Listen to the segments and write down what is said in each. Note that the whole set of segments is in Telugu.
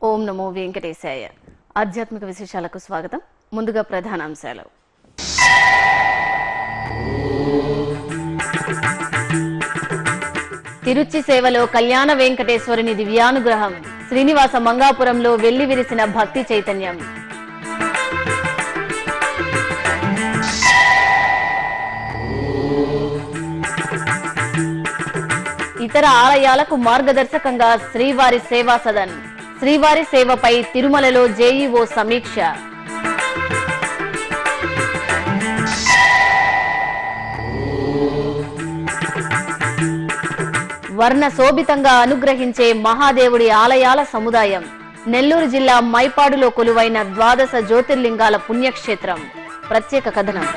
ఓం నమో వెంకటేశాయ. ఆధ్యాత్మిక విశేషాలకు స్వాగతం. ముందుగా ప్రధానాంశాలు. తిరుచి సేవలో కళ్యాణ వెంకటేశ్వరుని దివ్యానుగ్రహం. శ్రీనివాస మంగాపురంలో వెళ్లి విరిసిన భక్తి చైతన్యం. ఇతర ఆలయాలకు మార్గదర్శకంగా శ్రీవారి సేవా సదన్. శ్రీవారి సేవపై తిరుమలలో జేఈఓ సమీక్ష. వర్ణ శోభితంగా అనుగ్రహించే మహాదేవుడి ఆలయాల సముదాయం. నెల్లూరు జిల్లా మైపాడులో కొలువైన 12 జ్యోతిర్లింగాల పుణ్యక్షేత్రం. ప్రత్యేక కథనం.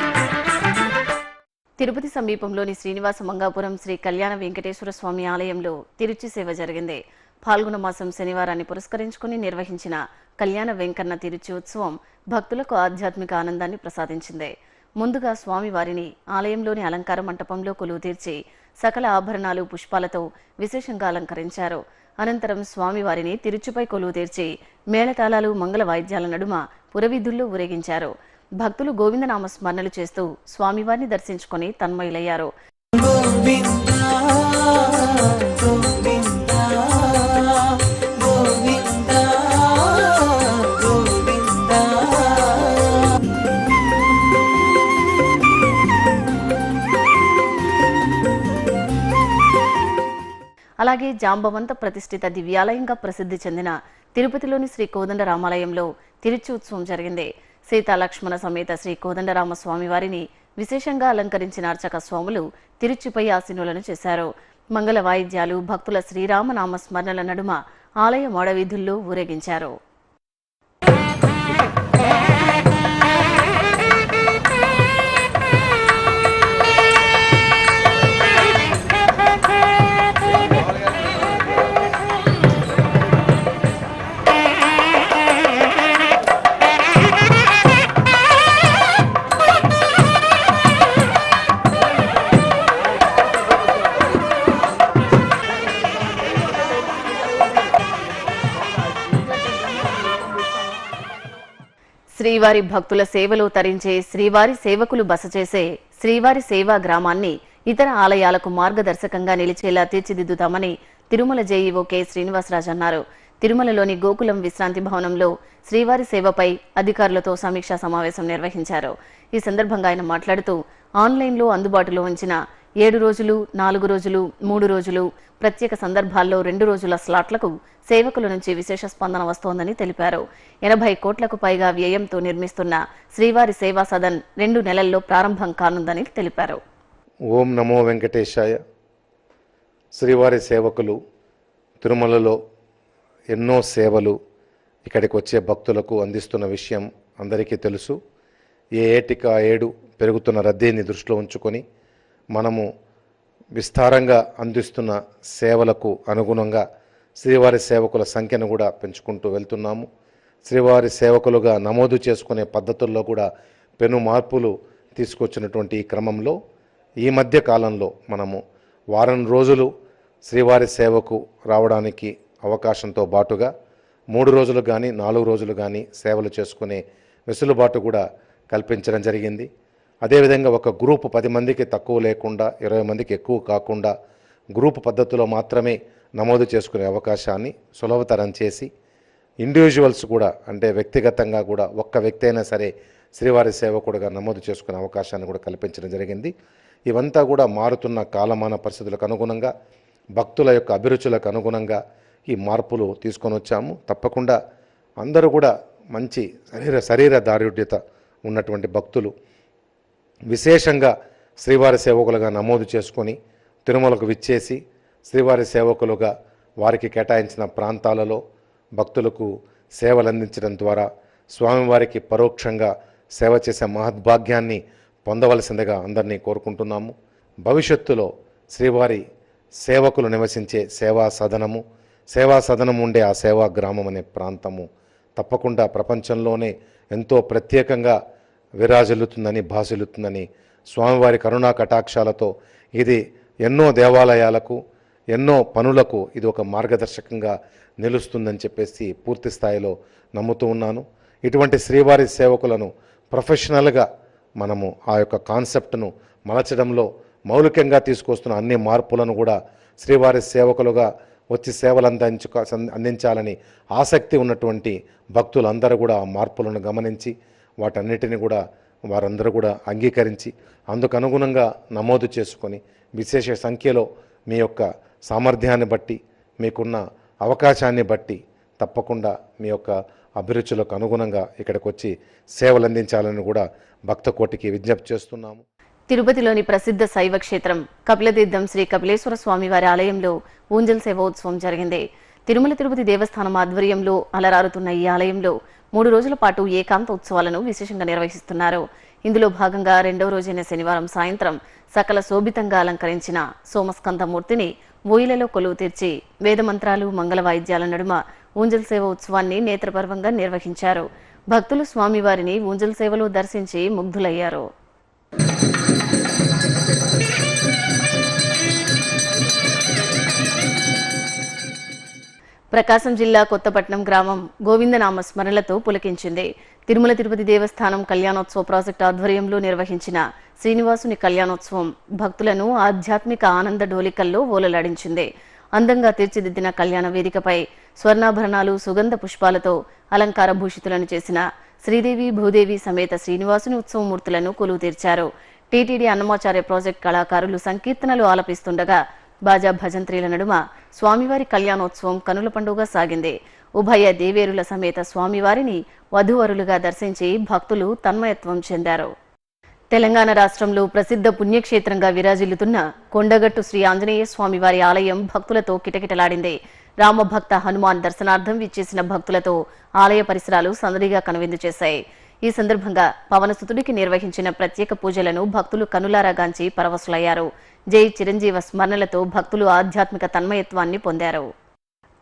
తిరుపతి సమీపంలోని శ్రీనివాస మంగాపురం శ్రీ కళ్యాణ వెంకటేశ్వర స్వామి ఆలయంలో తిరుచి సేవ జరిగింది. పాల్గొన మాసం శనివారాన్ని పురస్కరించుకుని నిర్వహించిన కళ్యాణ వెంకన్న తిరుచి ఉత్సవం భక్తులకు ఆధ్యాత్మిక ఆనందాన్ని ప్రసాదించింది. ముందుగా స్వామివారిని ఆలయంలోని అలంకార మంటపంలో కొలువు తీర్చి సకల ఆభరణాలు పుష్పాలతో విశేషంగా అలంకరించారు. అనంతరం స్వామివారిని తిరుచుపై కొలువు తీర్చి మేళతాళాలు మంగళ వాయిద్యాల నడుమ పురవీధుల్లో ఊరేగించారు. భక్తులు గోవిందనామ స్మరణలు చేస్తూ స్వామివారిని దర్శించుకుని తన్మయులయ్యారు. అలాగే జాంబవంత ప్రతిష్ఠిత దివ్యాలయంగా ప్రసిద్ధి చెందిన తిరుపతిలోని శ్రీ కోదండరామాలయంలో తిరుచి ఉత్సవం జరిగింది. సీతాలక్ష్మణ సమేత శ్రీ కోదండరామ స్వామివారిని విశేషంగా అలంకరించిన అర్చక స్వాములు తిరుచిపై ఆసీనులను చేశారు. మంగళ వాయిద్యాలు, భక్తుల శ్రీరామనామ స్మరణల నడుమ ఆలయ మాడవీధుల్లో ఊరేగించారు. శ్రీవారి భక్తుల సేవలో తరించే శ్రీవారి సేవకులు బస చేసే శ్రీవారి సేవా గ్రామాన్ని ఇతర ఆలయాలకు మార్గదర్శకంగా నిలిచేలా తీర్చిదిద్దుతామని తిరుమల జేఈఓ కె శ్రీనివాసరాజు అన్నారు. తిరుమలలోని గోకులం విశ్రాంతి భవనంలో శ్రీవారి సేవపై అధికారులతో సమీక్షా సమావేశం నిర్వహించారు. ఈ సందర్భంగా ఆయన మాట్లాడుతూ ఆన్లైన్లో అందుబాటులో ఉంచిన 7 రోజులు, 4 రోజులు, 3 రోజులు, ప్రత్యేక సందర్భాల్లో 2 రోజుల స్లాట్లకు సేవకుల నుంచి విశేష స్పందన వస్తోందని తెలిపారు. 80 కోట్లకు పైగా వ్యయంతో నిర్మిస్తున్న శ్రీవారి సేవా సదన్ 2 నెలల్లో ప్రారంభం కానుందని తెలిపారు. ఓం నమో వెంకటేశాయ. శ్రీవారి సేవకులు తిరుమలలో ఎన్నో సేవలు ఇక్కడికి వచ్చే భక్తులకు అందిస్తున్న విషయం అందరికీ తెలుసు. ఏ ఏటికి ఆ ఏడు పెరుగుతున్న రద్దీని దృష్టిలో ఉంచుకొని మనము విస్తారంగా అందిస్తున్న సేవలకు అనుగుణంగా శ్రీవారి సేవకుల సంఖ్యను కూడా పెంచుకుంటూ వెళ్తున్నాము. శ్రీవారి సేవకులుగా నమోదు చేసుకునే పద్ధతుల్లో కూడా పెను మార్పులు తీసుకొచ్చినటువంటి ఈ క్రమంలో ఈ మధ్య కాలంలో మనము వారం రోజులు శ్రీవారి సేవకు రావడానికి అవకాశంతో బాటుగా 3 రోజులు కానీ 4 రోజులు కానీ సేవలు చేసుకునే వెసులుబాటు కూడా కల్పించడం జరిగింది. అదేవిధంగా ఒక గ్రూపు 10 మందికి తక్కువ లేకుండా 20 మందికి ఎక్కువ కాకుండా గ్రూపు పద్ధతిలో మాత్రమే నమోదు చేసుకునే అవకాశాన్ని సులభతరం చేసి ఇండివిజువల్స్ కూడా అంటే వ్యక్తిగతంగా కూడా ఒక్క వ్యక్తి అయినా సరే శ్రీవారి సేవకుడిగా నమోదు చేసుకునే అవకాశాన్ని కూడా కల్పించడం జరిగింది. ఇవంతా కూడా మారుతున్న కాలమాన పరిస్థితులకు అనుగుణంగా భక్తుల యొక్క అభిరుచులకు అనుగుణంగా ఈ మార్పులు తీసుకొని వచ్చాము. తప్పకుండా అందరూ కూడా మంచి శరీర దారుఢ్యత ఉన్నటువంటి భక్తులు విశేషంగా శ్రీవారి సేవకులుగా నమోదు చేసుకొని తిరుమలకు విచ్చేసి శ్రీవారి సేవకులుగా వారికి కేటాయించిన ప్రాంతాలలో భక్తులకు సేవలు అందించడం ద్వారా స్వామివారికి పరోక్షంగా సేవ చేసే మహద్భాగ్యాన్ని పొందవలసిందిగా అందరినీ కోరుకుంటున్నాము. భవిష్యత్తులో శ్రీవారి సేవకులు నివసించే సేవా సదనం ఉండే ఆ సేవా గ్రామం అనే ప్రాంతము తప్పకుండా ప్రపంచంలోనే ఎంతో ప్రత్యేకంగా విరాజిల్లుతుందని భాసిల్లుతుందని స్వామివారి కరుణా కటాక్షాలతో ఇది ఎన్నో దేవాలయాలకు ఎన్నో పనులకు ఇది ఒక మార్గదర్శకంగా నిలుస్తుందని చెప్పేసి పూర్తి స్థాయిలో నమ్ముతూ ఉన్నాను. ఇటువంటి శ్రీవారి సేవకులను ప్రొఫెషనల్గా మనము ఆ యొక్క కాన్సెప్ట్ను మలచడంలో మౌలికంగా తీసుకొస్తున్న అన్ని మార్పులను కూడా శ్రీవారి సేవకులుగా వచ్చి సేవలు అందించాలని ఆసక్తి ఉన్నటువంటి భక్తులందరూ కూడా ఆ మార్పులను గమనించి వాటన్నిటిని కూడా వారందరూ కూడా అంగీకరించి అందుకు అనుగుణంగా నమోదు చేసుకొని విశేష సంఖ్యలో మీ యొక్క సామర్థ్యాన్ని బట్టి మీకున్న అవకాశాన్ని బట్టి తప్పకుండా మీ యొక్క అభిరుచులకు అనుగుణంగా ఇక్కడికి వచ్చి సేవలు అందించాలని కూడా భక్త కోటికి విజ్ఞప్తి చేస్తున్నాము. తిరుపతిలోని ప్రసిద్ధ శైవ క్షేత్రం కపిలతీర్థం శ్రీ కపిలేశ్వర స్వామివారి ఆలయంలో ఊంజల్ సేవోత్సవం జరిగింది. తిరుమల తిరుపతి దేవస్థానం ఆధ్వర్యంలో అలరారుతున్న ఈ ఆలయంలో 3 రోజుల పాటు ఏకాంత ఉత్సవాలను విశేషంగా నిర్వహిస్తున్నారు. ఇందులో భాగంగా 2వ రోజైన శనివారం సాయంత్రం సకల శోభితంగా అలంకరించిన సోమస్కందమూర్తిని ఊయలలో కొలువు తీర్చి వేదమంత్రాలు మంగళ వాయిద్యాల నడుమ ఊంజల్ సేవ ఉత్సవాన్ని నేత్రపర్వంగా నిర్వహించారు. భక్తులు స్వామివారిని ఊంజల్ సేవలో దర్శించి ముగ్ధులయ్యారు. ప్రకాశం జిల్లా కొత్తపట్నం గ్రామం గోవిందనామ స్మరణలతో పులకించింది. తిరుమల తిరుపతి దేవస్థానం కళ్యాణోత్సవ ప్రాజెక్టు ఆధ్వర్యంలో నిర్వహించిన శ్రీనివాసుని కళ్యాణోత్సవం భక్తులను ఆధ్యాత్మిక ఆనంద డోలికల్లో ఓలలాడించింది. అందంగా తీర్చిదిద్దిన కళ్యాణ వేదికపై స్వర్ణాభరణాలు సుగంధ పుష్పాలతో అలంకార భూషితులను చేసిన శ్రీదేవి భూదేవి సమేత శ్రీనివాసుని ఉత్సవమూర్తులను కొలువు తీర్చారు. టీటీడీ అన్నమాచార్య ప్రాజెక్టు కళాకారులు సంకీర్తనలు ఆలపిస్తుండగా బాజా భజంత్రీల నడుమ స్వామివారి కళ్యాణోత్సవం కనుల పండుగ సాగింది. ఉభయ దేవేరుల సమేత స్వామివారిని వధూవరులుగా దర్శించి భక్తులు తన్మయత్వం చెందారు. తెలంగాణ రాష్ట్రంలో ప్రసిద్ధ పుణ్యక్షేత్రంగా విరాజిల్లుతున్న కొండగట్టు శ్రీ ఆంజనేయ స్వామివారి ఆలయం భక్తులతో కిటకిటలాడింది. రామభక్త హనుమాన్ దర్శనార్థం విచ్చేసిన భక్తులతో ఆలయ పరిసరాలు సందడిగా కనువిందు చేశాయి. ఈ సందర్భంగా పవనసుతుడికి నిర్వహించిన ప్రత్యేక పూజలను భక్తులు కనులారాగాంచి పరవశులయ్యారు. జై చిరంజీవ స్మరణలతో భక్తులు ఆధ్యాత్మిక తన్మయత్వాన్ని పొందారు.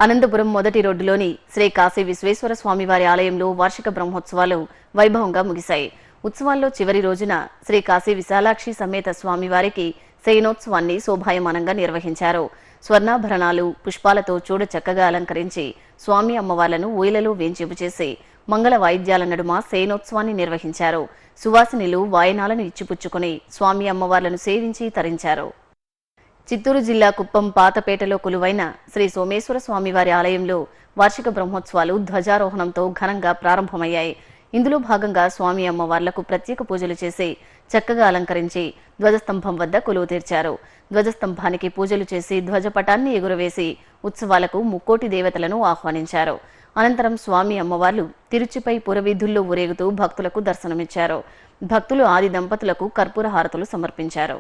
అనంతపురం మొదటి రోడ్డులోని శ్రీ కాశీ విశ్వేశ్వర స్వామివారి ఆలయంలో వార్షిక బ్రహ్మోత్సవాలు వైభవంగా ముగిశాయి. ఉత్సవాల్లో చివరి రోజున శ్రీ కాశీ విశాలాక్షి సమేత స్వామివారికి శయనోత్సవాన్ని శోభాయమానంగా నిర్వహించారు. స్వర్ణాభరణాలు పుష్పాలతో చూడ చక్కగా అలంకరించి స్వామి అమ్మవార్లను ఊయలలో వేంచేపు చేసి మంగళ వాయిద్యాల నడుమ శయనోత్సవాన్ని నిర్వహించారు. సువాసినిలు వాయనాలను ఇచ్చిపుచ్చుకుని స్వామి అమ్మవార్లను సేవించి తరించారు. చిత్తూరు జిల్లా కుప్పం పాతపేటలో కొలువైన శ్రీ సోమేశ్వర స్వామివారి ఆలయంలో వార్షిక బ్రహ్మోత్సవాలు ధ్వజారోహణంతో ఘనంగా ప్రారంభమయ్యాయి. ఇందులో భాగంగా స్వామి అమ్మవార్లకు ప్రత్యేక పూజలు చేసి చక్కగా అలంకరించి ధ్వజస్తంభం వద్ద కొలువు తీర్చారు. ధ్వజస్తంభానికి పూజలు చేసి ధ్వజపటాన్ని ఎగురవేసి ఉత్సవాలకు ముక్కోటి దేవతలను ఆహ్వానించారు. అనంతరం స్వామి అమ్మవార్లు తిరుచిపై పురవీధుల్లో ఊరేగుతూ భక్తులకు దర్శనమిచ్చారు. భక్తులు ఆది దంపతులకు కర్పూర హారతులు సమర్పించారు.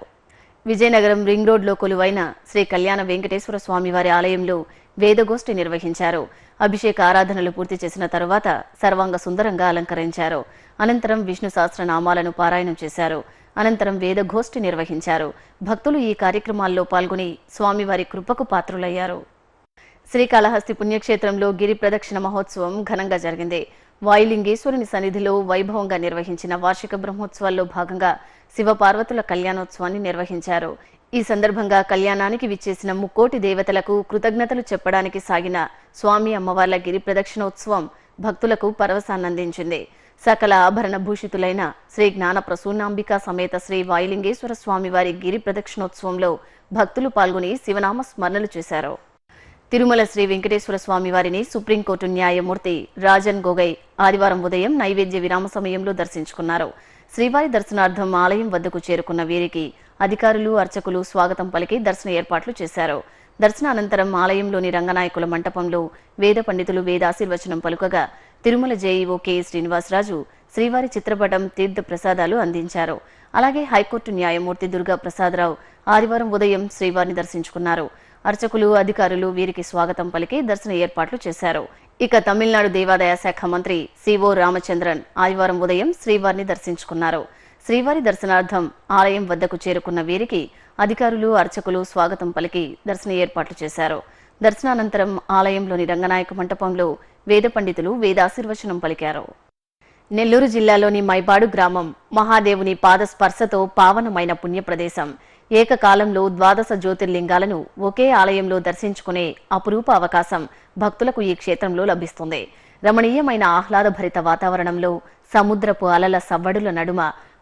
విజయనగరం రింగ్ రోడ్లో కొలువైన శ్రీ కళ్యాణ వెంకటేశ్వర స్వామివారి ఆలయంలో వేదగోష్ఠి నిర్వహించారు. అభిషేక ఆరాధనలు పూర్తి చేసిన తరువాత సర్వాంగ సుందరంగా అలంకరించారు. అనంతరం విష్ణు సహస్రనామాలను పారాయణం చేశారు. అనంతరం వేదగోష్ఠి నిర్వహించారు. భక్తులు ఈ కార్యక్రమాల్లో పాల్గొని స్వామివారి కృపకు పాత్రులయ్యారు. శ్రీకాళహస్తి పుణ్యక్షేత్రంలో గిరి ప్రదక్షిణ మహోత్సవం ఘనంగా జరిగింది. వాయులింగేశ్వరుని సన్నిధిలో వైభవంగా నిర్వహించిన వార్షిక బ్రహ్మోత్సవాల్లో భాగంగా శివపార్వతుల కళ్యాణోత్సవాన్ని నిర్వహించారు. ఈ సందర్భంగా కళ్యాణానికి విచ్చేసిన ముక్కోటి దేవతలకు కృతజ్ఞతలు చెప్పడానికి సాగిన స్వామి అమ్మవార్ల గిరి ప్రదక్షిణోత్సవం భక్తులకు పరవశాన్నందించింది. సకల ఆభరణ భూషితులైన శ్రీ జ్ఞాన ప్రసూనాంబిక సమేత శ్రీ వాయులింగేశ్వర స్వామివారి గిరి ప్రదక్షిణోత్సవంలో భక్తులు పాల్గొని శివనామ స్మరణలు చేశారు. తిరుమల శ్రీ వెంకటేశ్వర స్వామివారిని సుప్రీంకోర్టు న్యాయమూర్తి రాజన్ గొగై ఆదివారం ఉదయం నైవేద్య విరామ సమయంలో దర్శించుకున్నారు. శ్రీవారి దర్శనార్థం ఆలయం వద్దకు చేరుకున్న వీరికి అధికారులు అర్చకులు స్వాగతం పలికి దర్శన ఏర్పాట్లు చేశారు. దర్శన అనంతరం ఆలయంలోని రంగనాయకుల మంటపంలో వేద పండితులు వేదాశీర్వచనం పలుకగా తిరుమల జేఈఓ కె శ్రీనివాసరాజు శ్రీవారి చిత్రపటం తీర్థ ప్రసాదాలు అందించారు. అలాగే హైకోర్టు న్యాయమూర్తి దుర్గా ప్రసాదరావు ఆదివారం ఉదయం శ్రీవారిని దర్శించుకున్నారు. అర్చకులు అధికారులు వీరికి స్వాగతం పలికి దర్శన ఏర్పాట్లు చేశారు. ఇక తమిళనాడు దేవాదాయ శాఖ మంత్రి సిఓ రామచంద్రన్ ఆదివారం ఉదయం శ్రీవారిని దర్శించుకున్నారు. శ్రీవారి దర్శనార్థం ఆలయం వద్దకు చేరుకున్న వీరికి అధికారులు అర్చకులు స్వాగతం పలికి దర్శన ఏర్పాట్లు చేశారు. దర్శనానంతరం ఆలయంలోని రంగనాయక మంటపంలో వేద పండితులు వేదాశీర్వచనం పలికారు. నెల్లూరు జిల్లాలోని మైపాడు గ్రామం మహాదేవుని పాద స్పర్శతో పావనమైన పుణ్యప్రదేశం. ఏకకాలంలో 12 జ్యోతిర్లింగాలను ఒకే ఆలయంలో దర్శించుకునే అపురూప అవకాశం భక్తులకు ఈ క్షేత్రంలో లభిస్తుంది. రమణీయమైన ఆహ్లాదభరిత వాతావరణంలో సముద్రపు అలల సవ్వడుల నడుమ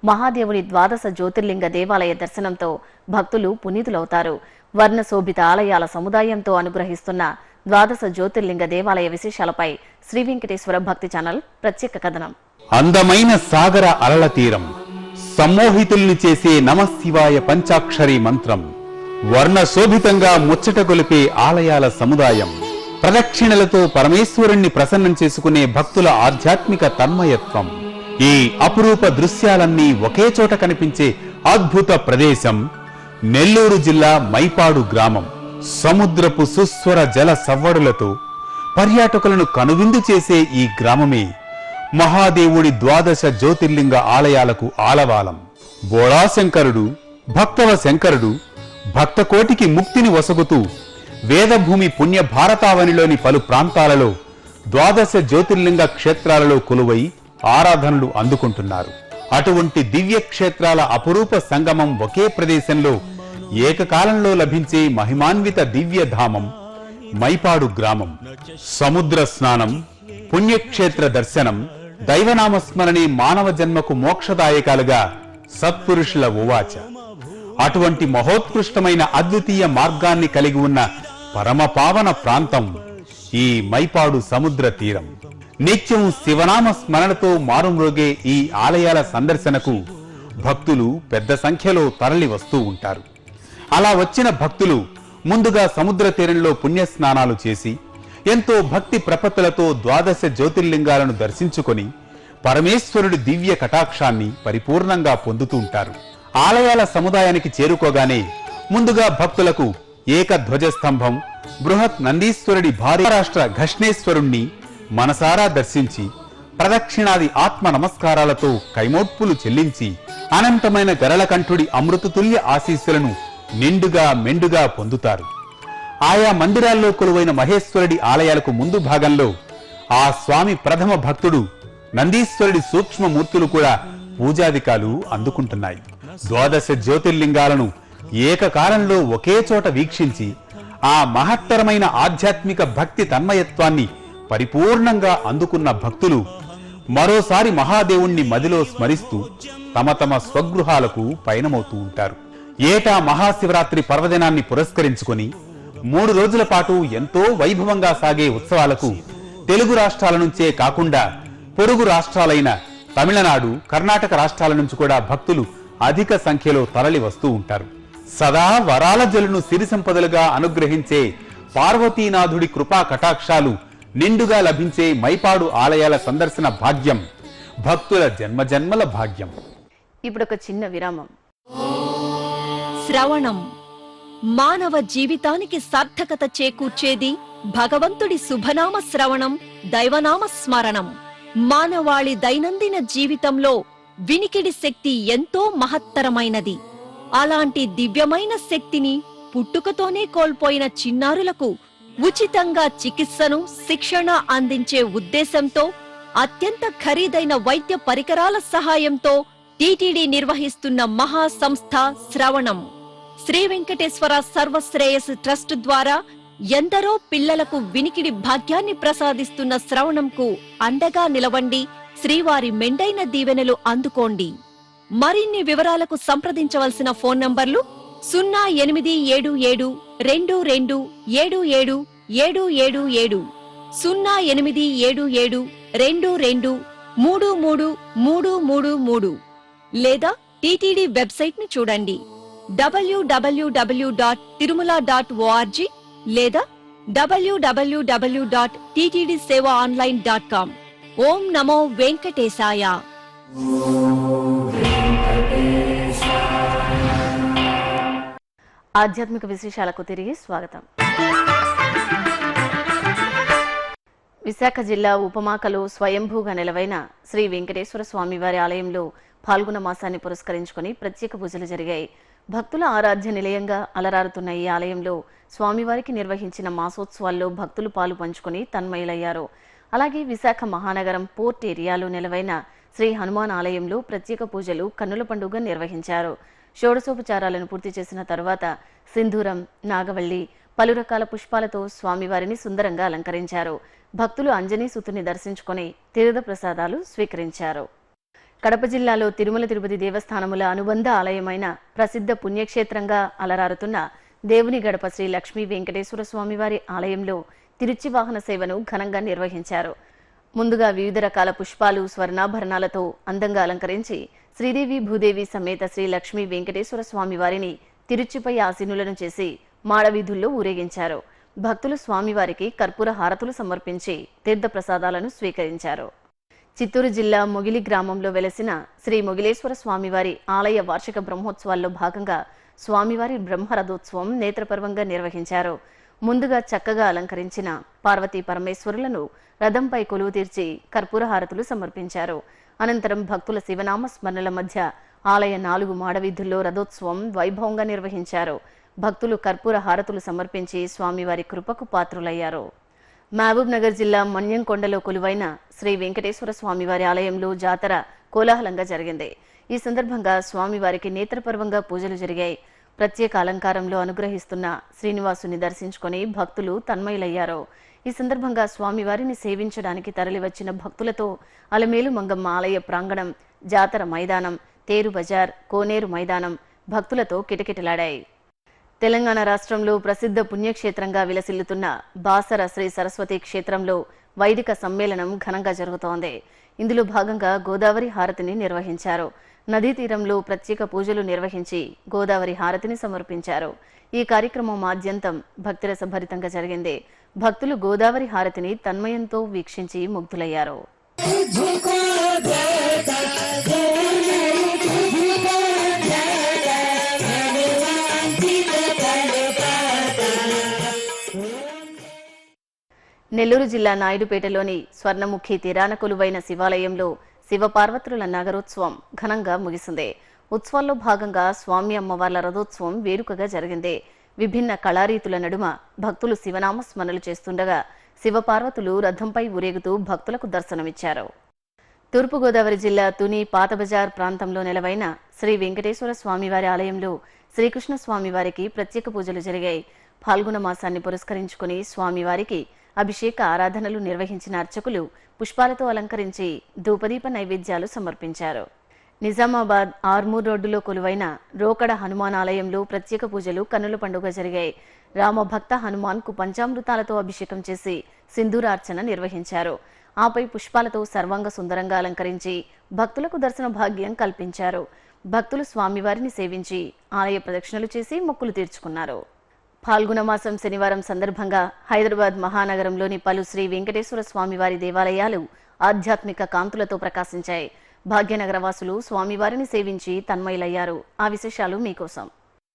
మహాదేవుని 12 జ్యోతిర్లింగ దేవాలయ దర్శనంతో భక్తులు పునీతులవుతారు. వర్ణశోభిత ఆలయాల సముదాయంతో అనుగ్రహిస్తున్న 12 జ్యోతిర్లింగ దేవాలయ విశేషాలపై శ్రీ వెంకటేశ్వర భక్తి ఛానల్ ప్రత్యేక కథనం. అందమైన సాగర అలల తీరం, సమ్మోహితుల్ని చేసే నమశివాయ పంచాక్షరి మంత్రం, వర్ణశోభితంగా ముచ్చట గొలిపే ఆలయాల సముదాయం, ప్రదక్షిణలతో పరమేశ్వరుణ్ణి ప్రసన్నం చేసుకునే భక్తుల ఆధ్యాత్మిక తన్మయత్వం, ఈ అపురూప దృశ్యాలన్నీ ఒకే చోట కనిపించే అద్భుత ప్రదేశం నెల్లూరు జిల్లా మైపాడు గ్రామం. సముద్రపు సుస్వర జల సవ్వడులతో పర్యాటకులను కనువిందు చేసే ఈ గ్రామమే మహాదేవుడి 12 జ్యోతిర్లింగ ఆలయాలకు ఆలవాలం. బోళాశంకరుడు, భక్తవ శంకరుడు భక్తకోటికి ముక్తిని వసగుతూ వేదభూమి పుణ్య భారతావనిలోని పలు ప్రాంతాలలో 12 జ్యోతిర్లింగ క్షేత్రాలలో కొలువై ఆరాధనలు అందుకుంటున్నారు. అటువంటి దివ్య క్షేత్రాల అపురూప సంగమం ఒకే ప్రదేశంలో ఏకకాలంలో లభించే మహిమాన్విత దివ్యధామం మైపాడు గ్రామం. సముద్ర స్నానం, పుణ్యక్షేత్ర దర్శనం, దైవనామస్మరణే మానవ జన్మకు మోక్షదాయకాలుగా సత్పురుషుల ఉవాచ. అటువంటి మహోత్కృష్టమైన అద్వితీయ మార్గాన్ని కలిగి ఉన్న పరమపావన ప్రాంతం ఈ మైపాడు సముద్ర తీరం. నిత్యం శివనామ స్మరణతో మారుమ్రోగే ఈ ఆలయాల సందర్శనకు భక్తులు పెద్ద సంఖ్యలో తరలి వస్తూ ఉంటారు. అలా వచ్చిన భక్తులు ముందుగా సముద్ర తీరంలో పుణ్యస్నానాలు చేసి ఎంతో భక్తి ప్రపత్తులతో 12 జ్యోతిర్లింగాలను దర్శించుకొని పరమేశ్వరుడి దివ్య కటాక్షాన్ని పరిపూర్ణంగా పొందుతూ ఉంటారు. ఆలయాల సముదాయానికి చేరుకోగానే ముందుగా భక్తులకు ఏకధ్వజస్తంభం, బృహత్ నందీశ్వరుడి భారీ రాష్ట్ర ఘష్ణేశ్వరుణ్ణి మనసారా దర్శించి ప్రదక్షిణాది ఆత్మ నమస్కారాలతో కైమోడ్పులు చెల్లించి అనంతమైన గరళకంఠుడి అమృతతుల్య ఆశీస్సులను నిండుగా మెండుగా పొందుతారు. ఆయా మందిరాల్లో కొలువైన మహేశ్వరుడి ఆలయాలకు ముందు భాగంలో ఆ స్వామి ప్రథమ భక్తుడు నందీశ్వరుడి సూక్ష్మమూర్తులు కూడా పూజాధికాలు అందుకుంటున్నాయి. 12 జ్యోతిర్లింగాలను ఏకకాలంలో ఒకే చోట వీక్షించి ఆ మహత్తరమైన ఆధ్యాత్మిక భక్తి తన్మయత్వాన్ని పరిపూర్ణంగా అందుకున్న భక్తులు మరోసారి మహాదేవుణ్ణి మదిలో స్మరిస్తూ తమ తమ స్వగృహాలకు పయనమవుతూ ఉంటారు. ఏటా మహాశివరాత్రి పర్వదినాన్ని పురస్కరించుకొని 3 రోజుల పాటు ఎంతో వైభవంగా సాగే ఉత్సవాలకు తెలుగు రాష్ట్రాల నుంచే కాకుండా పొరుగు రాష్ట్రాలైన తమిళనాడు, కర్ణాటక రాష్ట్రాల నుంచి కూడా భక్తులు అధిక సంఖ్యలో తరలి వస్తూ ఉంటారు. సదా వరాల జలును సిరి సంపదలుగా అనుగ్రహించే పార్వతీనాథుడి కృపా కటాక్షాలు నిండుగా లభించే మైపాడు ఆలయాల సందర్శన భాగ్యం భక్తుల జన్మజన్మల భాగ్యం. ఇప్పుడు ఒక చిన్న విరామం. శ్రవణం మానవ జీవితానికి సార్థకత చేకూర్చేది భగవంతుడి శుభనామ శ్రవణం, దైవనామ స్మరణం. మానవాళి దైనందిన జీవితంలో వినికిడి శక్తి ఎంతో మహత్తరమైనది. అలాంటి దివ్యమైన శక్తిని పుట్టుకతోనే కోల్పోయిన చిన్నారులకు ఉచితంగా చికిత్సను, శిక్షణ అందించే ఉద్దేశంతో అత్యంత ఖరీదైన వైద్య పరికరాల సహాయంతో టీటీడీ నిర్వహిస్తున్న మహా సంస్థ శ్రవణం. శ్రీ వెంకటేశ్వర సర్వశ్రేయస్ ట్రస్ట్ ద్వారా ఎందరో పిల్లలకు వినికిడి భాగ్యాన్ని ప్రసాదిస్తున్న శ్రవణంకు అండగా నిలవండి. శ్రీవారి మెండైన దీవెనలు అందుకోండి. మరిన్ని వివరాలకు సంప్రదించవలసిన ఫోన్ నంబర్లు 0877 22 77 777, 0877 22 33 లేదా టీటీడీ వెబ్సైట్ ని చూడండి www.tirumala.org లేదా www.ttdsevaonline.com. ఓం నమో వెంకటేశాయ. ఆధ్యాత్మిక విశేషాలకు తిరిగి స్వాగతం. విశాఖ జిల్లా ఉపమాకలో స్వయంభూగా నెలవైన శ్రీ వెంకటేశ్వర స్వామివారి ఆలయంలో పాల్గొన మాసాన్ని పురస్కరించుకుని ప్రత్యేక పూజలు జరిగాయి. భక్తుల ఆరాధ్య నిలయంగా అలరారుతున్న ఈ ఆలయంలో స్వామివారికి నిర్వహించిన మాసోత్సవాల్లో భక్తులు పాలు పంచుకుని తన్మయులయ్యారు. అలాగే విశాఖ మహానగరం పోర్ట్ ఏరియాలో నెలవైన శ్రీ హనుమాన్ ఆలయంలో ప్రత్యేక పూజలు కన్నుల పండుగ నిర్వహించారు. షోడశోపచారాలను పూర్తి చేసిన తర్వాత సింధూరం, నాగవల్లి, పలు రకాల పుష్పాలతో స్వామివారిని సుందరంగా అలంకరించారు. భక్తులు అంజనీ సుతుని దర్శించుకుని తీర్థ ప్రసాదాలు స్వీకరించారు. కడప జిల్లాలో తిరుమల తిరుపతి దేవస్థానముల అనుబంధ ఆలయమైన ప్రసిద్ధ పుణ్యక్షేత్రంగా అలరారుతున్న దేవుని గడప శ్రీ లక్ష్మీ వెంకటేశ్వర స్వామివారి ఆలయంలో తిరుచి వాహన సేవను ఘనంగా నిర్వహించారు. ముందుగా వివిధ రకాల పుష్పాలు, స్వర్ణాభరణాలతో అందంగా అలంకరించి శ్రీదేవి భూదేవి సమేత శ్రీ లక్ష్మీ వెంకటేశ్వర స్వామివారిని తిరుచిపై ఆసీనులను చేసి మాడవీధుల్లో ఊరేగించారు. భక్తులు స్వామివారికి కర్పూర హారతులు సమర్పించి తీర్థ ప్రసాదాలను స్వీకరించారు. చిత్తూరు జిల్లా మొగిలి గ్రామంలో వెలసిన శ్రీ మొగిలేశ్వర స్వామివారి ఆలయ వార్షిక బ్రహ్మోత్సవాల్లో భాగంగా స్వామివారి బ్రహ్మరథోత్సవం నేత్రపర్వంగా నిర్వహించారు. ముందుగా చక్కగా అలంకరించిన పార్వతీ పరమేశ్వరులను రథంపై కొలువు తీర్చి కర్పూర హారతులు సమర్పించారు. అనంతరం భక్తుల శివనామ స్మరణల మధ్య ఆలయ 4 మాడవీధుల్లో రథోత్సవం వైభవంగా నిర్వహించారు. భక్తులు కర్పూర హారతులు సమర్పించి స్వామివారి కృపకు పాత్రులయ్యారు. మహబూబ్ నగర్ జిల్లా మన్యంకొండలో కొలువైన శ్రీ వెంకటేశ్వర స్వామివారి ఆలయంలో జాతర కోలాహలంగా జరిగింది. ఈ సందర్భంగా స్వామివారికి నేత్రపర్వంగా పూజలు జరిగాయి. ప్రత్యేక అలంకారంలో అనుగ్రహిస్తున్న శ్రీనివాసుని దర్శించుకుని భక్తులు తన్మయులయ్యారు. ఈ సందర్భంగా స్వామివారిని సేవించడానికి తరలివచ్చిన భక్తులతో అలమేలు మంగమ్మ ఆలయ ప్రాంగణం, జాతర మైదానం, తేరు బజార్, కోనేరు మైదానం భక్తులతో కిటకిటలాడాయి. తెలంగాణ రాష్ట్రంలో ప్రసిద్ధ పుణ్యక్షేత్రంగా విలసిల్లుతున్న బాసర శ్రీ సరస్వతి క్షేత్రంలో వైదిక సమ్మేళనం ఘనంగా జరుగుతోంది. ఇందులో భాగంగా గోదావరి హారతిని నిర్వహించారు. నదీ తీరంలో ప్రత్యేక పూజలు నిర్వహించి గోదావరి హారతిని సమర్పించారు. ఈ కార్యక్రమం ఆద్యంతం భక్తిరసభరితంగా జరిగింది. భక్తులు గోదావరి హారతిని తన్మయంతో వీక్షించి ముగ్ధులయ్యారు. నెల్లూరు జిల్లా నాయుడుపేటలోని స్వర్ణముఖి తీరాన కొలువైన శివాలయంలో శివపార్వతుల నగరోత్సవం ఘనంగా ముగిసింది. ఉత్సవాల్లో భాగంగా స్వామి అమ్మవార్ల రథోత్సవం వేడుకగా జరిగింది. విభిన్న కళారీతుల నడుమ భక్తులు శివనామ స్మరణలు చేస్తుండగా శివపార్వతులు రథంపై ఊరేగుతూ భక్తులకు దర్శనమిచ్చారు. తూర్పుగోదావరి జిల్లా తుని పాతబజార్ ప్రాంతంలో నెలవైన శ్రీ వెంకటేశ్వర స్వామివారి ఆలయంలో శ్రీకృష్ణ స్వామివారికి ప్రత్యేక పూజలు జరిగాయి. పాల్గొన మాసాన్ని పురస్కరించుకుని స్వామివారికి అభిషేక ఆరాధనలు నిర్వహించిన అర్చకులు పుష్పాలతో అలంకరించి ధూపదీప నైవేద్యాలు సమర్పించారు. నిజామాబాద్ ఆర్మూర్ రోడ్డులో కొలువైన రోకడ హనుమాన్ ఆలయంలో ప్రత్యేక పూజలు కన్నుల పండుగ జరిగాయి. రామభక్త హనుమాన్ కు పంచామృతాలతో అభిషేకం చేసి సింధూరార్చన నిర్వహించారు. ఆపై పుష్పాలతో సర్వాంగ సుందరంగా అలంకరించి భక్తులకు దర్శన భాగ్యం కల్పించారు. భక్తులు స్వామివారిని సేవించి ఆలయ ప్రదక్షిణలు చేసి మొక్కులు తీర్చుకున్నారు. ఫాల్గుణ మాసం శనివారం సందర్భంగా హైదరాబాద్ మహానగరంలోని పలు శ్రీ వెంకటేశ్వర స్వామివారి దేవాలయాలు ఆధ్యాత్మిక కాంతులతో ప్రకాశించాయి. భాగ్యనగర వాసులు స్వామివారిని సేవించి తన్మయులయ్యారు. ఆ విశేషాలు మీకోసం.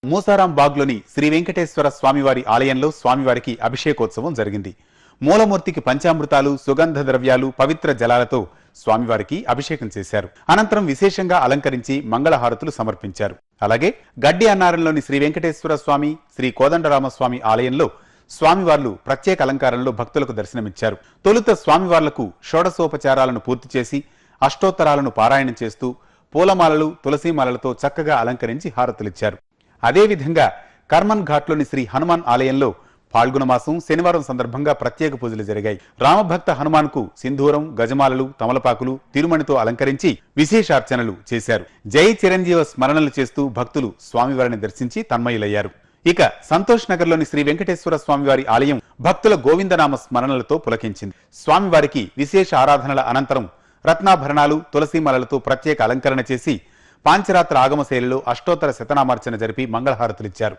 మూసారాం బాగ్లోని శ్రీ వెంకటేశ్వర స్వామివారి ఆలయంలో స్వామివారికి అభిషేకోత్సవం జరిగింది. మూలమూర్తికి పంచామృతాలు, సుగంధ ద్రవ్యాలు, పవిత్ర జలాలతో స్వామివారికి అభిషేకం చేశారు. అనంతరం విశేషంగా అలంకరించి మంగళహారతులు సమర్పించారు. అలాగే గడ్డి అన్నారంలోని శ్రీ వెంకటేశ్వర స్వామి, శ్రీ కోదండరామస్వామి ఆలయంలో స్వామివార్లు ప్రత్యేక అలంకారంలో భక్తులకు దర్శనమిచ్చారు. తొలుత స్వామివార్లకు షోడశోపచారాలను పూర్తి చేసి అష్టోత్తరాలను పారాయణం చేస్తూ పూలమాలలు, తులసీమాలలతో చక్కగా అలంకరించి హారతులిచ్చారు. అదేవిధంగా కర్మన్ ఘాట్లోని శ్రీ హనుమాన్ ఆలయంలో ఫాల్గుణ మాసం శనివారం సందర్భంగా ప్రత్యేక పూజలు జరిగాయి. రామభక్త హనుమాన్కు సింధూరం, గజమాలలు, తమలపాకులు, తిరుమణితో అలంకరించి విశేషార్చనలు చేశారు. జై చిరంజీవ స్మరణలు చేస్తూ భక్తులు స్వామివారిని దర్శించి తన్మయులయ్యారు. ఇక సంతోష్ నగర్లోని శ్రీ వెంకటేశ్వర స్వామివారి ఆలయం భక్తుల గోవిందనామ స్మరణలతో పులకించింది. స్వామివారికి విశేష ఆరాధనల అనంతరం రత్నాభరణాలు, తులసీమాలలతో ప్రత్యేక అలంకరణ చేసి పాంచరాత్ర ఆగమ శైలిలో అష్టోత్తర శతనామార్చన జరిపి మంగళహారతులిచ్చారు.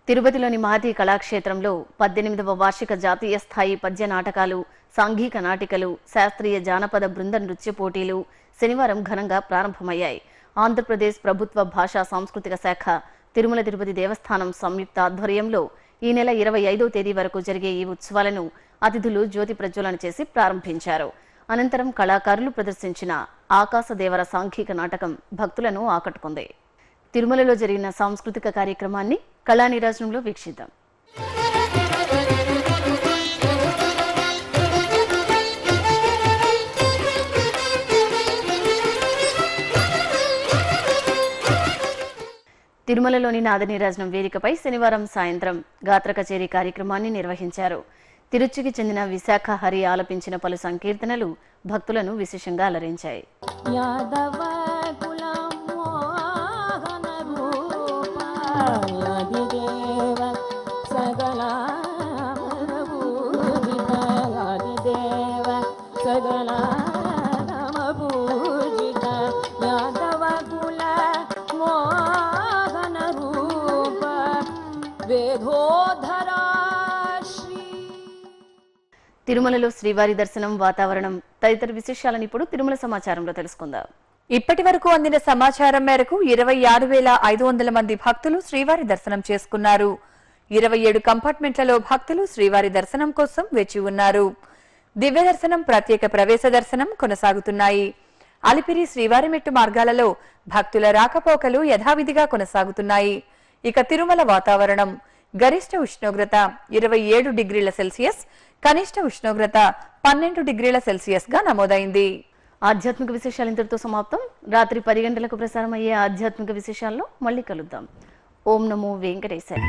తిరుపతిలోని మహతి కళాక్షేత్రంలో 18వ వార్షిక జాతీయ స్థాయి పద్య నాటకాలు, సాంఘిక నాటికలు, శాస్త్రీయ జానపద బృంద నృత్య పోటీలు శనివారం ఘనంగా ప్రారంభమయ్యాయి. ఆంధ్రప్రదేశ్ ప్రభుత్వ భాషా సాంస్కృతిక శాఖ, తిరుమల తిరుపతి దేవస్థానం సంయుక్త ఆధ్వర్యంలో ఈ నెల 25వ తేదీ వరకు జరిగే ఈ ఉత్సవాలను అతిథులు జ్యోతి ప్రజ్వలన చేసి ప్రారంభించారు. అనంతరం కళాకారులు ప్రదర్శించిన ఆకాశదేవర సాంఘిక నాటకం భక్తులను ఆకట్టుకుంది. తిరుమలలో జరిగిన సాంస్కృతిక కార్యక్రమాన్ని కళానీరాజనంలో వీక్షిద్దాం. తిరుమలలోని నాదనీరాజనం వేదికపై శనివారం సాయంత్రం గాత్ర కచేరీ కార్యక్రమాన్ని నిర్వహించారు. తిరుచికి చెందిన విశాఖ హరి ఆలపించిన పలు సంకీర్తనలు భక్తులను విశేషంగా అలరించాయి. తిరుమలలో శ్రీవారి దర్శనం, వాతావరణం తదితర విశేషాలను ఇప్పుడు తిరుమల సమాచారంలో తెలుసుకుందాం. ఇప్పటి వరకు అందిన సమాచారం మేరకు 26,500 మంది భక్తులు శ్రీవారి దర్శనం చేసుకున్నారు. 27 కంపార్ట్మెంట్లలో భక్తులు శ్రీవారి దర్శనం కోసం వేచి ఉన్నారు. దివ్య దర్శనం, ప్రత్యేక ప్రవేశ దర్శనం కొనసాగుతున్నాయి. అలిపిరి శ్రీవారి మెట్టు మార్గాలలో భక్తుల రాకపోకలు యథావిధిగా కొనసాగుతున్నాయి. ఇక తిరుమల వాతావరణం గరిష్ట ఉష్ణోగ్రత 27 డిగ్రీల సెల్సియస్, కనిష్ట ఉష్ణోగ్రత 12 డిగ్రీల సెల్సియస్ గా నమోదైంది. ఆధ్యాత్మిక విశేషాలు ఇంతటితో సమాప్తం. రాత్రి 10 గంటలకు ప్రసారం అయ్యే ఆధ్యాత్మిక విశేషాల్లో మళ్ళీ కలుద్దాం. ఓం నమో వెంకటేశాయ.